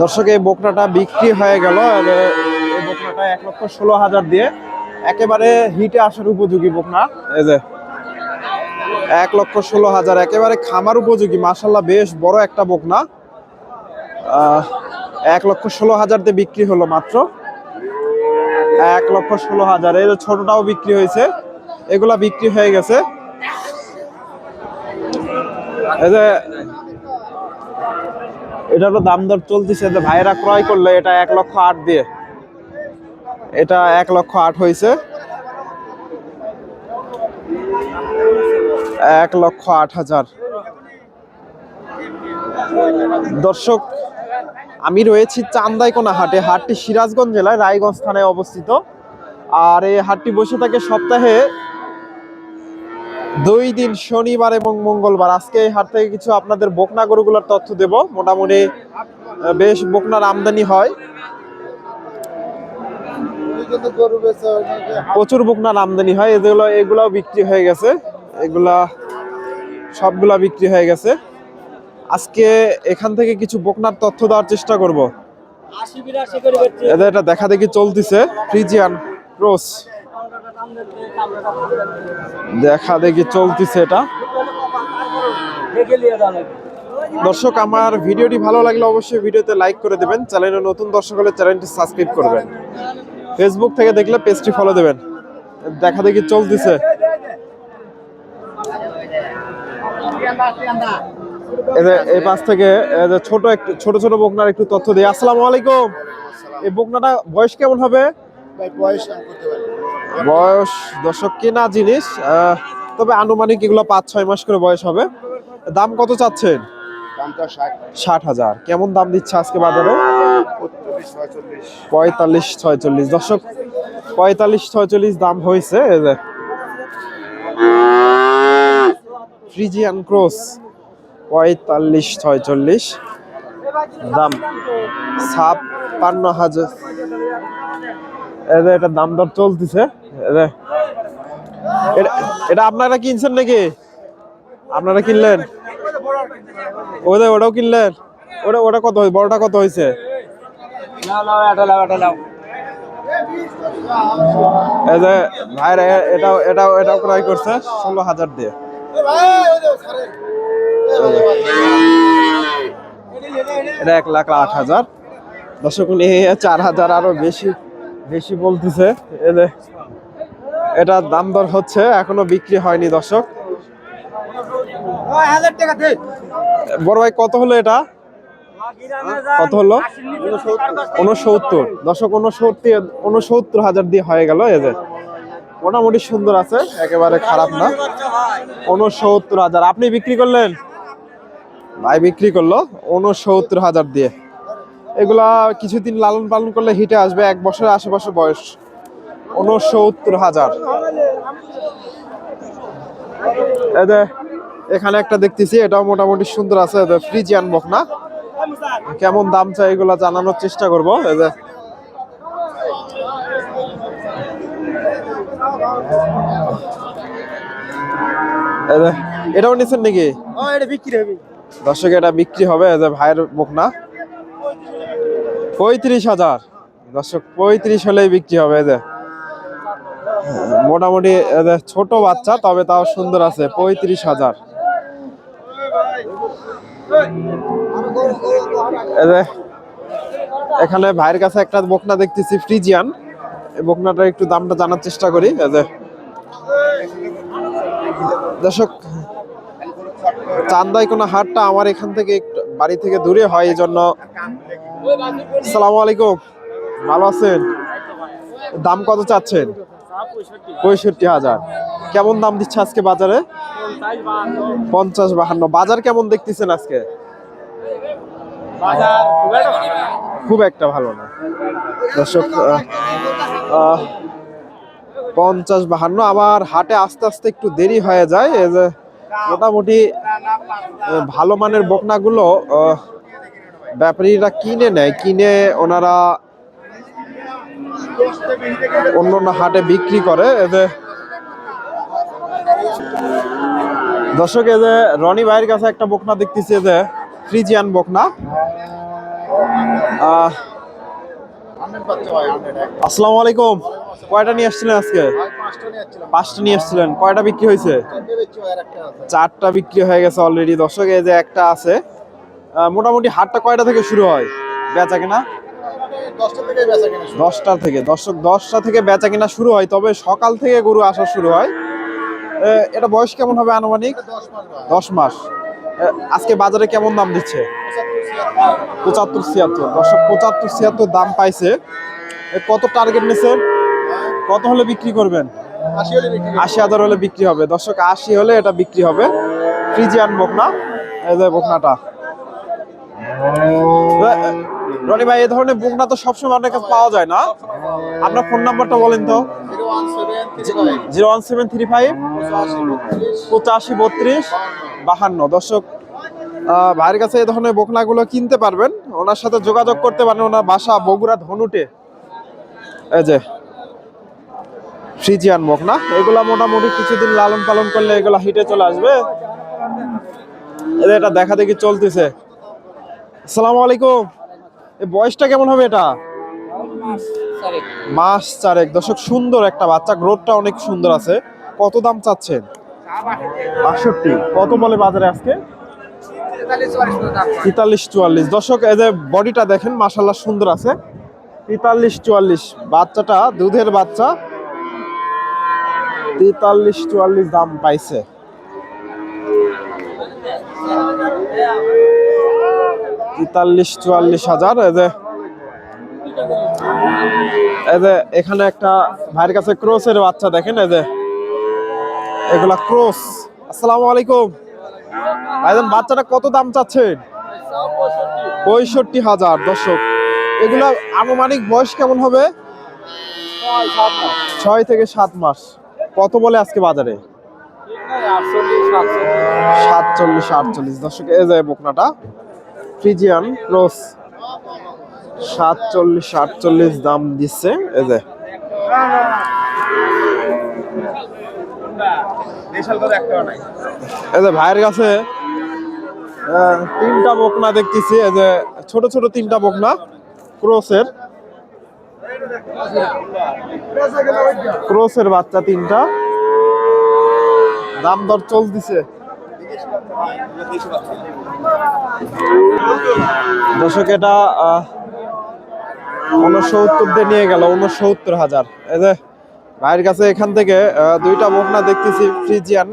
দর্শক এই বকনাটা বিক্রি হয়ে গেল। এই বকনাটা 1,16,000 দিয়ে একেবারে হিটে আসার উপযোগী বকনা। এই যে 1,16,000 একেবারে খামার উপযোগী, মাশাআল্লাহ বেশ বড় একটা বকনা। 1,16,000 দিয়ে বিক্রি হলো মাত্র। 1,16,000। এই ছোটটাও বিক্রি হয়েছে, এগুলা বিক্রি হয়ে গেছে। এই যে এটারও দাম দর চলতেছে, যে ভাইরা ক্রয় করলে এটা 1,08,000 দিয়ে, এটা 1,08,000 হয়েছে। 1,08,000। দর্শক আমি রয়েছি চান্দাইকোনা হাটে। হাটটি সিরাজগঞ্জ জেলায় রায়গঞ্জ থানায় অবস্থিত। আর এই হাটটি বসে থাকে সপ্তাহে 2 দিন, শনিবার এবং মঙ্গলবার। আজকে এই হাট থেকে কিছু আপনাদের বকনা গরুগুলোর তথ্য দেব। মোটামুটি বেশ বকনার আমদানি হয়, প্রচুর বকনার আমদানি হয়। এগুলাও বিক্রি হয়ে গেছে, এগুলা সবগুলা বিক্রি হয়ে গেছে। আজকে এখান থেকে কিছু বকনার তথ্য দেওয়ার চেষ্টা করব। এটা দেখা দেখি চলতেছে ফ্রিজিয়ান ক্রস, দেখা দেখি চলতেছে এটা। দর্শক আমার ভিডিওটি ভালো লাগলে অবশ্যই ভিডিওতে লাইক করে দেবেন। চ্যানেলে নতুন দর্শক হলে চ্যানেলটি সাবস্ক্রাইব করবেন। ফেসবুক থেকে দেখলে পেজটি ফলো দেবেন। দেখা দেখি চলতেছে। এই পাশ থেকে ছোট ছোট বকনার একটু তথ্য দিই। আসসালামু আলাইকুম। এই বকনাটা বয়স কেমন হবে? বয়স দর্শক কিনা জিনিস, তবে আনুমানিক এগুলো 5-6 মাস করে বয়স হবে। দাম কত চাচ্ছেন? 60,000। কেমন দাম দিচ্ছে আজকে বাজারে? 45-46। দর্শক 45-46 দাম হয়েছে। ফ্রিজিয়ান ক্রস 45-46 দাম। 56,000 এটা দাম দর চলতেছে। এটা আপনারা কিনছেন নাকি? আপনারা কিনলেন? ওটাও কিনলেন? ওটা কত? বড়টা কত হয়েছে? ভাইরা এটাও ক্রয় করছে 16,000 দিয়ে। এটা 1,08,000। দর্শক 4,000 আরো বেশি বলতেছে। এটা দাম দর হচ্ছে, এখনো বিক্রি হয়নি। দর্শক বড় ভাই কত হলো? এটা কত হলো? 69। দর্শক 69,000 দিয়ে হয়ে গেল। মোটামুটি সুন্দর আছে, একেবারে খারাপ না। 69,000 আপনি বিক্রি করলেন? ভাই বিক্রি করলো 69,000 দিয়ে। এগুলা কিছুদিন লালন পালন করলে হিটে আসবে, 1 বছরের আশেপাশে বয়স। 69,000। এখানে একটা দেখতেছি, এটাও মোটামুটি সুন্দর আছে, ফ্রিজিয়ান বকনা। কেমন দাম চাই এগুলা জানানোর চেষ্টা করবো। এটাও নিচ্ছেন নাকি? দর্শক এটা বিক্রি হবে, ভাইয়ের বকনা 35,000। দর্শক 35 হলেই বিক্রি হবে। মোটামুটি ছোট বাচ্চা, তবে তাও সুন্দর আছে। 35,000। এখানে ভাইয়ের কাছে একটা বকনা দেখতেছি ফ্রিজিয়ান। এই বকনাটা একটু দামটা জানার চেষ্টা করি। দর্শক চান্দাইকোনা হাটটা আমার এখান থেকে বাড়ি থেকে দূরে হয়, এই জন্য। আসসালামু আলাইকুম, ভালো আছেন? দাম কত চাচ্ছেন? 65,000। কেমন দাম দিচ্ছে আজকে বাজারে? 50-52। বাজার কেমন দেখতেছেন আজকে? খুব একটা ভালো না। দর্শক 50-52। আবার হাটে আস্তে আস্তে একটু দেরি হয়ে যায়। মোটামুটি ভালো মানের বকনাগুলো ব্যাপারীরা কিনে নেয়, কিনে ওনারা অন্য হাটে বিক্রি করে। দর্শক এই যে রনি ভাইয়ের কাছে একটা বকনা দেখতেছি, যে ফ্রিজিয়ান বকনা। আসসালামু আলাইকুম। কয়টা নিয়ে আসছিলেন আজকে? 5টা নিয়ে আসছিলেন। কয়টা বিক্রি হয়েছে? 4টা বিক্রি হয়ে গেছে অলরেডি। দর্শক এই যে একটা আছে। মোটামুটি হাটটা কয়টা থেকে শুরু হয় বেচা কেনা? 10টা থেকে। দর্শক 10টা থেকে বেচা কেনা শুরু হয়, তবে সকাল থেকে গরু আসা শুরু হয়। এটা বয়স কেমন হবে আনুমানিক? 10 মাস। আজকে বাজারে কেমন দাম দিচ্ছে? 75-76। দর্শক 75-76 দাম পাইছে। কত টার্গেট নিছে? কত হলে বিক্রি করবেন? 80,000 হলে বিক্রি হবে। দর্শক 80 হলে এটা বিক্রি হবে। ফ্রিজিয়ান বকনা, এই যে বকনাটা। রনি ভাই, এই ধরনের বকনা তো সবসময় আপনার কাছে পাওয়া যায় না? আপনার ফোন নাম্বারটা বলেন তো। 01735 8532 দর্শক ভাইয়ের কাছে এই ধরনের বকনাগুলো কিনতে পারবেন, ওনার সাথে যোগাযোগ করতে পারেন। ওনার বাসা বগুড়া ধনুটে। এই যে ফ্রিজিয়ান বকনা, এগুলা মোটামুটি কিছুদিন লালন পালন করলে এগুলা হিটে চলে আসবে। এটা দেখা দেখি চলতেছে। আসসালামু আলাইকুম। এই বয়সটা কেমন হবে এটা? মাস চারেক। দর্শক সুন্দর একটা বাচ্চা, গ্রোথটা অনেক সুন্দর আছে। কত দাম চাচ্ছেন? 62। কত বলে বাজারে আজকে? 43-44। দর্শক এই যে বডিটা দেখেন, মাশাআল্লাহ সুন্দর আছে। 43-44 বাচ্চাটা দুধের বাচ্চা। 43-44 দাম পাইছে। 43-44,000। এই যে এখানে একটা ভাইয়ের কাছে ক্রসের বাচ্চা দেখেন, এই যে এগুলা ক্রস। আসসালামু আলাইকুম ভাইজান, বাচ্চাটা কত দাম চাচ্ছেন? 65,000। দর্শক এগুলা আনুমানিক বয়স কেমন হবে? 6 থেকে 7 মাস। কত বলে আজকে বাজারে? 47-48। দর্শক এই যে বকনাটা ফ্রিজিয়ান ক্রস, 47-48 দাম দিচ্ছে। এই যে ভাইয়ের কাছে 3টা বকনা দেখতেছি, এই যে ছোট ছোট 3টা বকনা ক্রসের বাচ্চা 3টা। দাম দর চলতেছে। দর্শক এটা 69 দিয়ে নিয়ে গেল, 69,000। এই যে ভাইয়ের কাছে এখান থেকে 2টা বকনা দেখতেছি ফ্রিজিয়ান,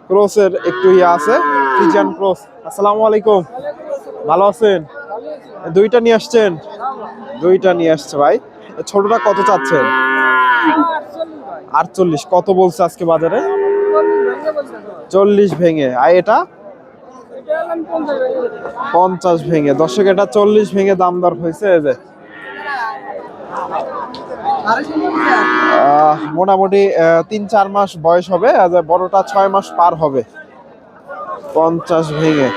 ক্রসের একটু ইয়ে আছে, ফ্রিজিয়ান ক্রস। আসসালামু আলাইকুম, ভালো আছেন? 2টা নিয়ে আসছেন? 2টা নিয়ে আসছে ভাই। ছোটটা কত চাচ্ছেন? 48। কত বলছে আজকে বাজারে? 40 ভেঙে। আর এটা 50 ভেঙে। দর্শক এটা 40 ভেঙে দাম দর হয়েছে। এই যে মোটামুটি 3-4 মাস বয়স হবে, বড়টা 6 মাস পার হবে। 50 ভেঙে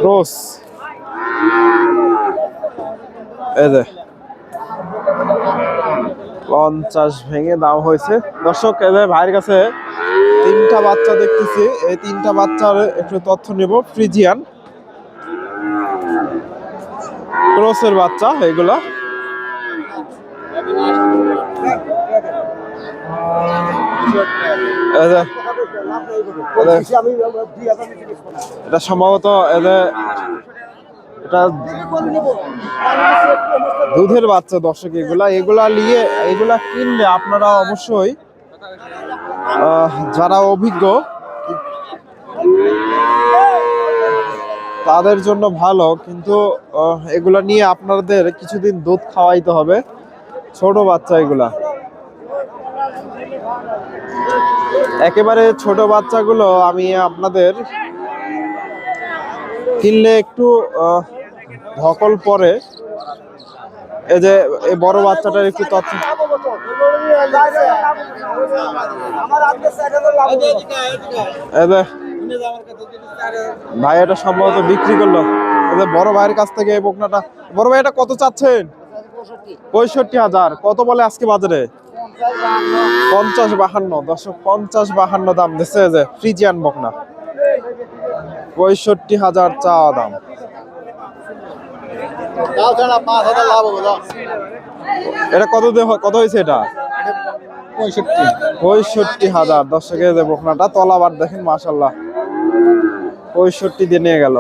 রোজ। এই যে 50 ভেঙে দাম হয়েছে। দর্শক এদের ভাইয়ের কাছে 3টা বাচ্চা দেখতেছি, এই 3টা বাচ্চার একটু তথ্য নেব। ফ্রিজিয়ান ক্রসের বাচ্চা এগুলা। এটা সম্ভবত এটা দুধের বাচ্চা। দর্শক এগুলা কিনলে আপনারা অবশ্যই যারা অভিজ্ঞ তাদের জন্য ভালো, কিন্তু এগুলা নিয়ে আপনাদের কিছুদিন দুধ খাওয়াইতে হবে। ছোট বাচ্চা এগুলা, একেবারে ছোট বাচ্চাগুলো আমি আপনাদের কিনলে একটু ধকল পরে। এই যে এই বড় বাচ্চাটার একটু তথ্য। ভাই এটা সম্ভবত বিক্রি করলো। বড় ভাইয়ের কাছ থেকে এই বকনাটা। বড় ভাই এটা কত চাচ্ছেন? 65,000। কত বলে আজকে বাজারে? 50-52 দর্শক, 50-52 দাম দিচ্ছে যে ফ্রিজিয়ান বকনা। 65,000 চাওয়া দাম। এটা কত হয়েছে এটা? 65,000 দর্শকের যে বকনাটা, তলাবার দেখেন মাশাআল্লাহ, 65 দিয়ে নিয়ে গেল।